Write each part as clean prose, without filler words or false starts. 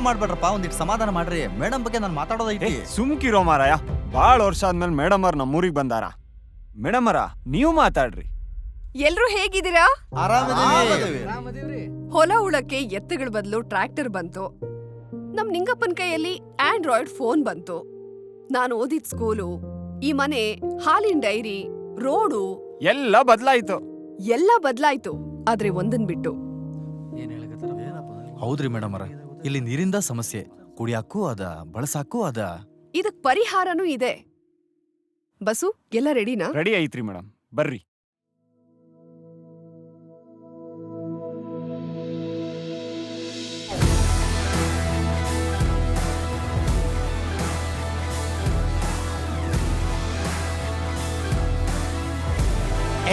ಮಾಡ್ಬೇಡ್ರಪ್ಪ, ಒಂದಿಟ್ಟು ಸಮಾಧಾನ ಮಾಡ್ರಿ. ಮೇಡಮ್ ಬಗ್ಗೆ ನಾನು ಮಾತಾಡೋದೈತಿ. ಸುಮ್ಕಿರೋ ಮಾರಾಯ, ಬಾಳ ವರ್ಷ ಆದ್ಮೇಲೆ ಮೇಡಮ್ ಅವ್ರ ನಮ್ಮೂರಿಗೆ ಬಂದಾರ. ಮೇಡಮ್ ಅವರ ನೀವು ಮಾತಾಡ್ರಿ. ಎಲ್ರೂ ಹೇಗಿದ್ದೀರಾ? ಆರಾಮಿದೀವಿ. ಹೊಲ ಉಳಕ್ಕೆ ಎತ್ತುಗಳ ಬದಲು ಟ್ರ್ಯಾಕ್ಟರ್ ಬಂತು. ನಮ್ ನಿಂಗಪ್ಪನ್ ಕೈಯಲ್ಲಿ ಆಂಡ್ರಾಯ್ಡ್ ಫೋನ್ ಬಂತು. ನಾನು ಓದಿದ ಸ್ಕೂಲು, ಈ ಮನೆ, ಹಾಲಿನ ಡೈರಿ, ರೋಡು ಎಲ್ಲ ಬದ್ಲಾಯ್ತು. ಎಲ್ಲ ಬದ್ಲಾಯ್ತು. ಆದ್ರೆ ಒಂದನ್ ಬಿಟ್ಟು. ಹೌದ್ರಿ ಮೇಡಮ್ ಅವರ, ಇಲ್ಲಿ ನೀರಿಂದ ಸಮಸ್ಯೆ. ಕುಡಿಯಾಕೂ ಅದ, ಬಳಸಾಕೂ ಅದ. ಇದಕ್ ಪರಿಹಾರನೂ ಇದೆ. ಬಸು, ಎಲ್ಲ ರೆಡಿನಾ? ರೆಡಿ ಐತ್ರಿ ಮೇಡಮ್, ಬರ್ರಿ.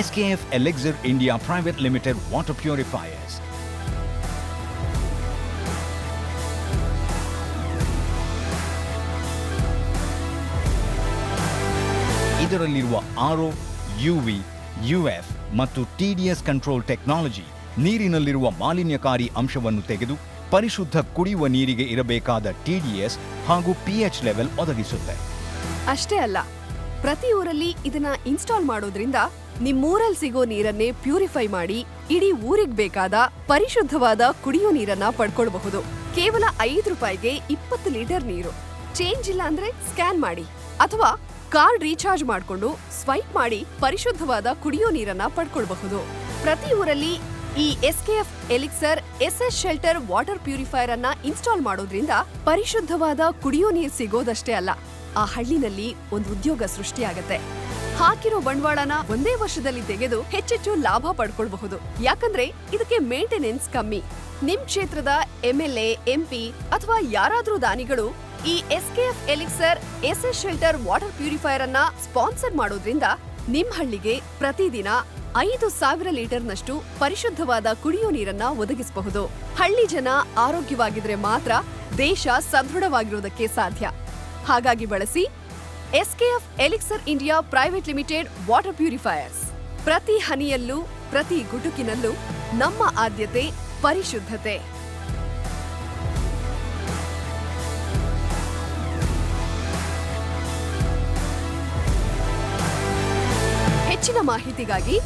SKF Elixir India Private Limited Water Purifiers. ಇದರಲ್ಲಿರುವ RO, UV, UF ಮತ್ತು TDS ಕಂಟ್ರೋಲ್ ಟೆಕ್ನಾಲಜಿ ನೀರಿನಲ್ಲಿರುವ ಮಾಲಿನ್ಯಕಾರಿ ಅಂಶವನ್ನು ತೆಗೆದು ಪರಿಶುದ್ಧ ಕುಡಿಯುವ ನೀರಿಗೆ ಇರಬೇಕಾದ TDS ಹಾಗೂ pH ಲೆವೆಲ್ ಒದಗಿಸುತ್ತೆ. ಅಷ್ಟೇ ಅಲ್ಲ, ಪ್ರತಿ ಊರಲ್ಲಿ ಇದನ್ನ ಇನ್ಸ್ಟಾಲ್ ಮಾಡೋದ್ರಿಂದ ನಿಮ್ಮೂರಲ್ಲಿ ಸಿಗೋ ನೀರನ್ನೇ ಪ್ಯೂರಿಫೈ ಮಾಡಿ ಇಡೀ ಊರಿಗೆ ಬೇಕಾದ ಪರಿಶುದ್ಧವಾದ ಕುಡಿಯೋ ನೀರನ್ನ ಪಡ್ಕೊಳ್ಬಹುದು. ಕೇವಲ 5 ರೂಪಾಯಿಗೆ 20 ಲೀಟರ್ ನೀರು. ಚೇಂಜ್ ಇಲ್ಲ ಅಂದ್ರೆ ಸ್ಕ್ಯಾನ್ ಮಾಡಿ ಅಥವಾ ಕಾರ್ಡ್ ರೀಚಾರ್ಜ್ ಮಾಡ್ಕೊಂಡು ಸ್ವೈಪ್ ಮಾಡಿ ಪರಿಶುದ್ಧವಾದ ಕುಡಿಯೋ ನೀರನ್ನ ಪಡ್ಕೊಳ್ಬಹುದು. ಪ್ರತಿ ಊರಲ್ಲಿ ಈ SKF elixir SS shelter water purifier ಅನ್ನ ಇನ್ಸ್ಟಾಲ್ ಮಾಡೋದ್ರಿಂದ ಪರಿಶುದ್ಧವಾದ ಕುಡಿಯೋ ನೀರು ಸಿಗೋದಷ್ಟೇ ಅಲ್ಲ, ಆ ಹಳ್ಳಿನಲ್ಲಿ ಒಂದು ಉದ್ಯೋಗ ಸೃಷ್ಟಿಯಾಗತ್ತೆ. ಹಾಕಿರೋ ಬಂಡವಾಳನ ಒಂದೇ ವರ್ಷದಲ್ಲಿ ತೆಗೆದು ಹೆಚ್ಚೆಚ್ಚು ಲಾಭ ಪಡ್ಕೊಳ್ಬಹುದು. ಯಾಕಂದ್ರೆ ಇದಕ್ಕೆ ಮೇಂಟೆನೆನ್ಸ್ ಕಮ್ಮಿ. ನಿಮ್ ಕ್ಷೇತ್ರದ MLA, MP ಅಥವಾ ಯಾರಾದ್ರೂ ದಾನಿಗಳು ಈ SKF elixir SS shelter water purifier ಅನ್ನ ಸ್ಪಾನ್ಸರ್ ಮಾಡೋದ್ರಿಂದ ನಿಮ್ ಹಳ್ಳಿಗೆ ಪ್ರತಿದಿನ 5,000 ಲೀಟರ್ನಷ್ಟು ಪರಿಶುದ್ಧವಾದ ಕುಡಿಯೋ ನೀರನ್ನ ಒದಗಿಸಬಹುದು. ಹಳ್ಳಿ ಜನ ಆರೋಗ್ಯವಾಗಿದ್ರೆ ಮಾತ್ರ ದೇಶ ಸದೃಢವಾಗಿರೋದಕ್ಕೆ ಸಾಧ್ಯ. ಹಾಗಾಗಿ ಬಳಸಿ SKF elixir India private limited water purifiers. ಪ್ರತಿ ಹನಿಯಲ್ಲೂ ಪ್ರತಿ ಗುಟುಕಿನಲ್ಲೂ ನಮ್ಮ ಆದ್ಯತೆ ಪರಿಶುದ್ಧತೆ. ಹೆಚ್ಚಿನ ಮಾಹಿತಿಗಾಗಿ